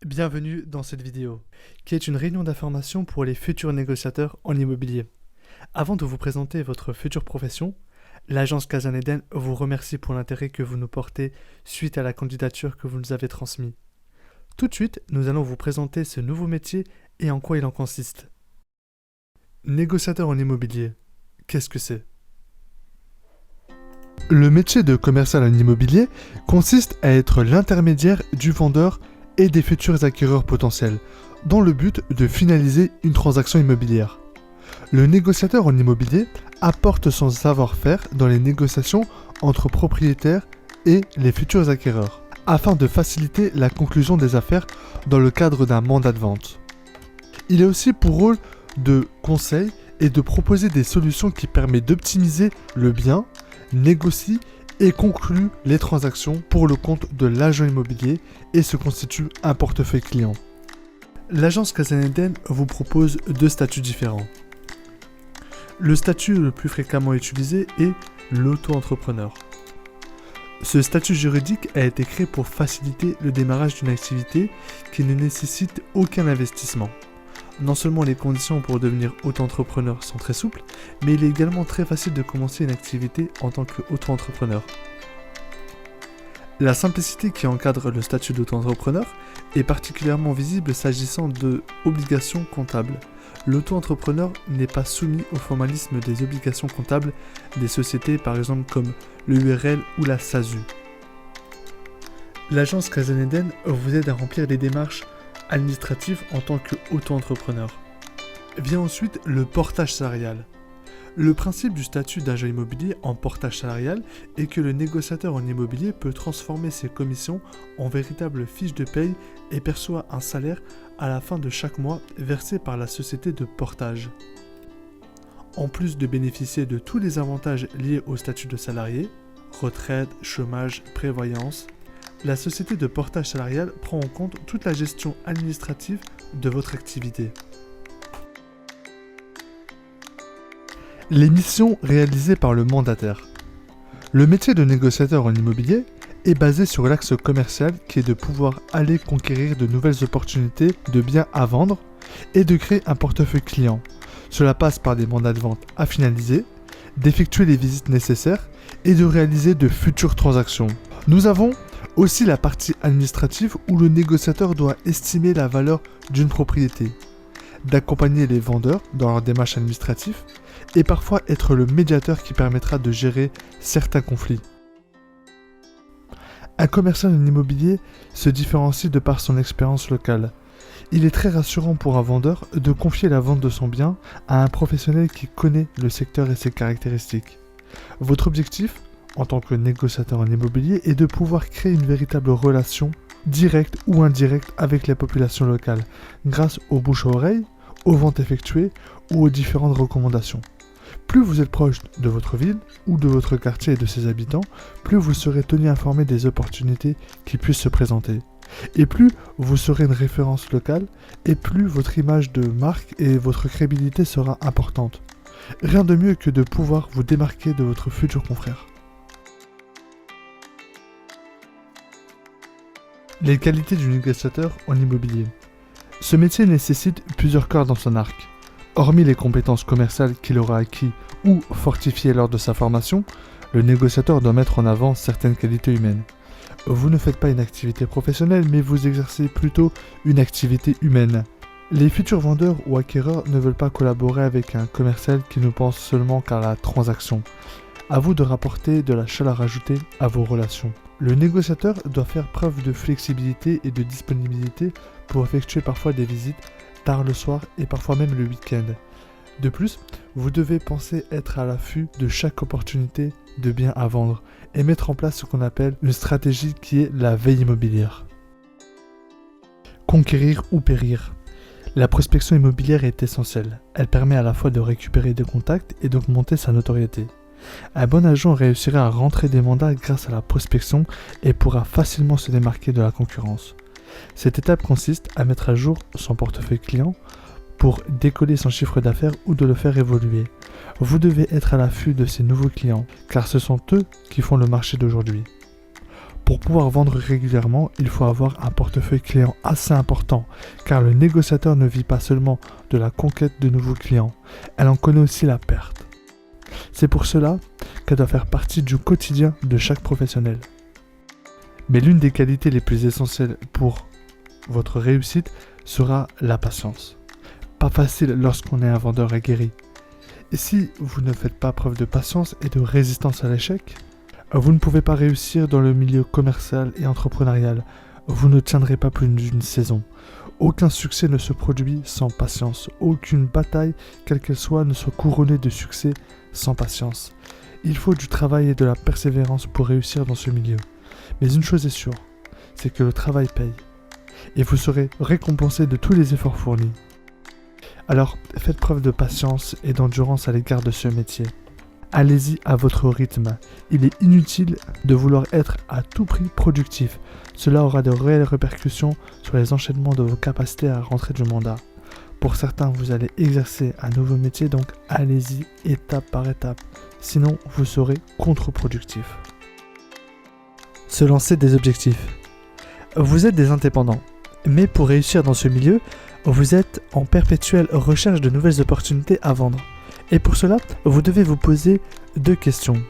Bienvenue dans cette vidéo, qui est une réunion d'information pour les futurs négociateurs en immobilier. Avant de vous présenter votre future profession, l'agence Kazan Eden vous remercie pour l'intérêt que vous nous portez suite à la candidature que vous nous avez transmise. Tout de suite, nous allons vous présenter ce nouveau métier et en quoi il en consiste. Négociateur en immobilier, qu'est-ce que c'est ? Le métier de commercial en immobilier consiste à être l'intermédiaire du vendeur et des futurs acquéreurs potentiels, dans le but de finaliser une transaction immobilière. Le négociateur en immobilier apporte son savoir-faire dans les négociations entre propriétaires et les futurs acquéreurs, afin de faciliter la conclusion des affaires dans le cadre d'un mandat de vente. Il a aussi pour rôle de conseil et de proposer des solutions qui permettent d'optimiser le bien, négocie et conclut les transactions pour le compte de l'agent immobilier et se constitue un portefeuille client. L'agence Kazan Eden vous propose deux statuts différents. Le statut le plus fréquemment utilisé est l'auto-entrepreneur. Ce statut juridique a été créé pour faciliter le démarrage d'une activité qui ne nécessite aucun investissement. Non seulement les conditions pour devenir auto-entrepreneur sont très souples, mais il est également très facile de commencer une activité en tant qu'auto-entrepreneur. La simplicité qui encadre le statut d'auto-entrepreneur est particulièrement visible s'agissant de obligations comptables. L'auto-entrepreneur n'est pas soumis au formalisme des obligations comptables des sociétés par exemple comme le URL ou la SASU. L'agence Kazan Eden vous aide à remplir les démarches administratif en tant qu'auto-entrepreneur. Vient ensuite le portage salarial. Le principe du statut d'agent immobilier en portage salarial est que le négociateur en immobilier peut transformer ses commissions en véritables fiches de paye et perçoit un salaire à la fin de chaque mois versé par la société de portage. En plus de bénéficier de tous les avantages liés au statut de salarié, retraite, chômage, prévoyance, la société de portage salarial prend en compte toute la gestion administrative de votre activité. Les missions réalisées par le mandataire. Le métier de négociateur en immobilier est basé sur l'axe commercial qui est de pouvoir aller conquérir de nouvelles opportunités de biens à vendre et de créer un portefeuille client. Cela passe par des mandats de vente à finaliser, d'effectuer les visites nécessaires et de réaliser de futures transactions. Nous avons aussi la partie administrative où le négociateur doit estimer la valeur d'une propriété, d'accompagner les vendeurs dans leur démarche administrative et parfois être le médiateur qui permettra de gérer certains conflits. Un commercial en immobilier se différencie de par son expérience locale. Il est très rassurant pour un vendeur de confier la vente de son bien à un professionnel qui connaît le secteur et ses caractéristiques. Votre objectif en tant que négociateur en immobilier est de pouvoir créer une véritable relation directe ou indirecte avec les populations locales grâce aux bouche à oreille, aux ventes effectuées ou aux différentes recommandations. Plus vous êtes proche de votre ville ou de votre quartier et de ses habitants, plus vous serez tenu informé des opportunités qui puissent se présenter. Et plus vous serez une référence locale et plus votre image de marque et votre crédibilité sera importante. Rien de mieux que de pouvoir vous démarquer de votre futur confrère. Les qualités du négociateur en immobilier. Ce métier nécessite plusieurs cordes dans son arc. Hormis les compétences commerciales qu'il aura acquis ou fortifiées lors de sa formation, le négociateur doit mettre en avant certaines qualités humaines. Vous ne faites pas une activité professionnelle, mais vous exercez plutôt une activité humaine. Les futurs vendeurs ou acquéreurs ne veulent pas collaborer avec un commercial qui ne pense seulement qu'à la transaction. À vous de rapporter de la chaleur ajoutée à vos relations. Le négociateur doit faire preuve de flexibilité et de disponibilité pour effectuer parfois des visites tard le soir et parfois même le week-end. De plus, vous devez penser être à l'affût de chaque opportunité de bien à vendre et mettre en place ce qu'on appelle une stratégie qui est la veille immobilière. Conquérir ou périr. La prospection immobilière est essentielle. Elle permet à la fois de récupérer des contacts et d'augmenter sa notoriété. Un bon agent réussira à rentrer des mandats grâce à la prospection et pourra facilement se démarquer de la concurrence. Cette étape consiste à mettre à jour son portefeuille client pour décoller son chiffre d'affaires ou de le faire évoluer. Vous devez être à l'affût de ces nouveaux clients car ce sont eux qui font le marché d'aujourd'hui. Pour pouvoir vendre régulièrement, il faut avoir un portefeuille client assez important, car le négociateur ne vit pas seulement de la conquête de nouveaux clients, elle en connaît aussi la perte. C'est pour cela qu'elle doit faire partie du quotidien de chaque professionnel. Mais l'une des qualités les plus essentielles pour votre réussite sera la patience. Pas facile lorsqu'on est un vendeur aguerri. Et si vous ne faites pas preuve de patience et de résistance à l'échec, vous ne pouvez pas réussir dans le milieu commercial et entrepreneurial. Vous ne tiendrez pas plus d'une saison. Aucun succès ne se produit sans patience. Aucune bataille, quelle qu'elle soit, ne soit couronnée de succès sans patience. Il faut du travail et de la persévérance pour réussir dans ce milieu. Mais une chose est sûre, c'est que le travail paye. Et vous serez récompensé de tous les efforts fournis. Alors, faites preuve de patience et d'endurance à l'égard de ce métier. Allez-y à votre rythme. Il est inutile de vouloir être à tout prix productif. Cela aura de réelles répercussions sur les enchaînements de vos capacités à rentrer du mandat. Pour certains, vous allez exercer un nouveau métier, donc allez-y étape par étape. Sinon, vous serez contre-productif. Se lancer des objectifs. Vous êtes des indépendants, mais pour réussir dans ce milieu, vous êtes en perpétuelle recherche de nouvelles opportunités à vendre. Et pour cela, vous devez vous poser 2 questions.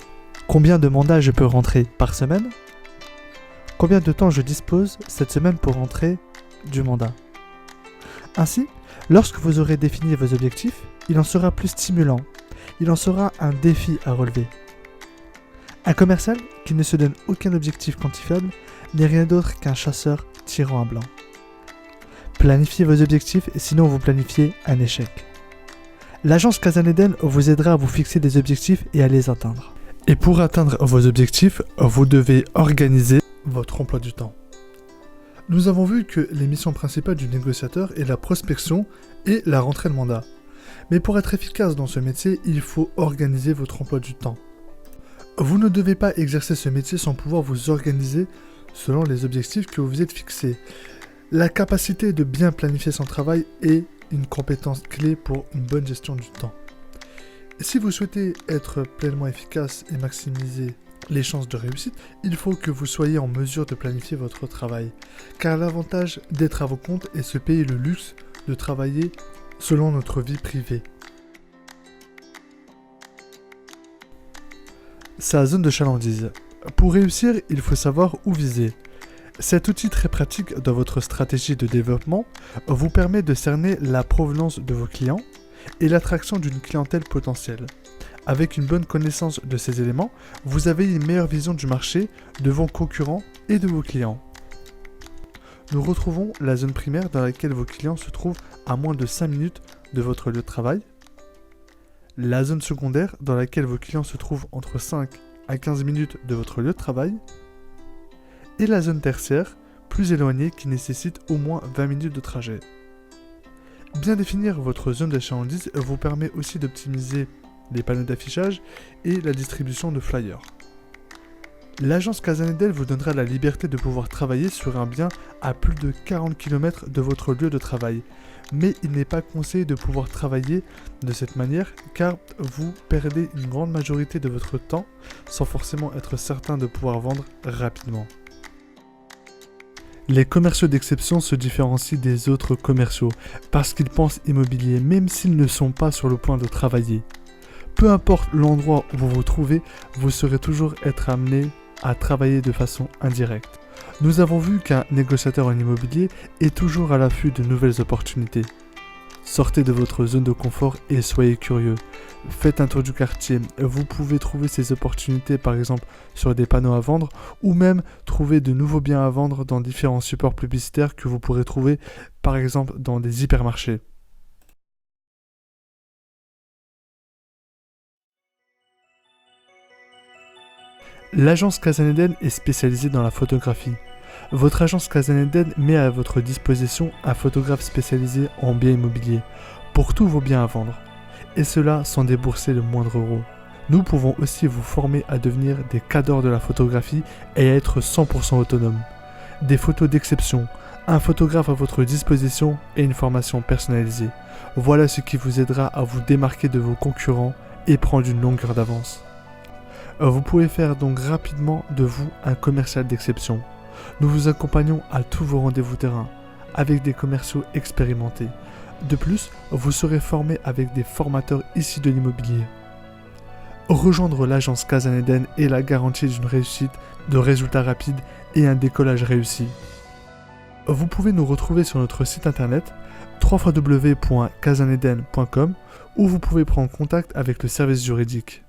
Combien de mandats je peux rentrer par semaine ? Combien de temps je dispose cette semaine pour rentrer du mandat ? Ainsi, lorsque vous aurez défini vos objectifs, il en sera plus stimulant. Il en sera un défi à relever. Un commercial qui ne se donne aucun objectif quantifiable n'est rien d'autre qu'un chasseur tirant à blanc. Planifiez vos objectifs, sinon vous planifiez un échec. L'agence Casaneden vous aidera à vous fixer des objectifs et à les atteindre. Et pour atteindre vos objectifs, vous devez organiser votre emploi du temps. Nous avons vu que les missions principales du négociateur est la prospection et la rentrée de mandat. Mais pour être efficace dans ce métier, il faut organiser votre emploi du temps. Vous ne devez pas exercer ce métier sans pouvoir vous organiser selon les objectifs que vous vous êtes fixés. La capacité de bien planifier son travail est une compétence clé pour une bonne gestion du temps. Si vous souhaitez être pleinement efficace et maximiser les chances de réussite, il faut que vous soyez en mesure de planifier votre travail. Car l'avantage d'être à vos comptes est se payer le luxe de travailler selon notre vie privée. Sa zone de chalandise. Pour réussir, il faut savoir où viser. Cet outil très pratique dans votre stratégie de développement vous permet de cerner la provenance de vos clients et l'attraction d'une clientèle potentielle. Avec une bonne connaissance de ces éléments, vous avez une meilleure vision du marché, de vos concurrents et de vos clients. Nous retrouvons la zone primaire dans laquelle vos clients se trouvent à moins de 5 minutes de votre lieu de travail, la zone secondaire dans laquelle vos clients se trouvent entre 5 à 15 minutes de votre lieu de travail, et la zone tertiaire, plus éloignée, qui nécessite au moins 20 minutes de trajet. Bien définir votre zone d'achalandise vous permet aussi d'optimiser les panneaux d'affichage et la distribution de flyers. L'agence Casaneden vous donnera la liberté de pouvoir travailler sur un bien à plus de 40 km de votre lieu de travail. Mais il n'est pas conseillé de pouvoir travailler de cette manière car vous perdez une grande majorité de votre temps sans forcément être certain de pouvoir vendre rapidement. Les commerciaux d'exception se différencient des autres commerciaux parce qu'ils pensent immobilier même s'ils ne sont pas sur le point de travailler. Peu importe l'endroit où vous vous trouvez, vous serez toujours être amené à travailler de façon indirecte. Nous avons vu qu'un négociateur en immobilier est toujours à l'affût de nouvelles opportunités. Sortez de votre zone de confort et soyez curieux. Faites un tour du quartier. Vous pouvez trouver ces opportunités par exemple sur des panneaux à vendre ou même trouver de nouveaux biens à vendre dans différents supports publicitaires que vous pourrez trouver par exemple dans des hypermarchés. L'agence Casaneden est spécialisée dans la photographie. Votre agence Casaneden met à votre disposition un photographe spécialisé en biens immobiliers pour tous vos biens à vendre, et cela sans débourser le moindre euro. Nous pouvons aussi vous former à devenir des cadors de la photographie et à être 100% autonome. Des photos d'exception, un photographe à votre disposition et une formation personnalisée. Voilà ce qui vous aidera à vous démarquer de vos concurrents et prendre une longueur d'avance. Vous pouvez faire donc rapidement de vous un commercial d'exception. Nous vous accompagnons à tous vos rendez-vous terrain, avec des commerciaux expérimentés. De plus, vous serez formé avec des formateurs issus de l'immobilier. Rejoindre l'agence Kazan Eden est la garantie d'une réussite, de résultats rapides et un décollage réussi. Vous pouvez nous retrouver sur notre site internet www.kazaneden.com où vous pouvez prendre contact avec le service juridique.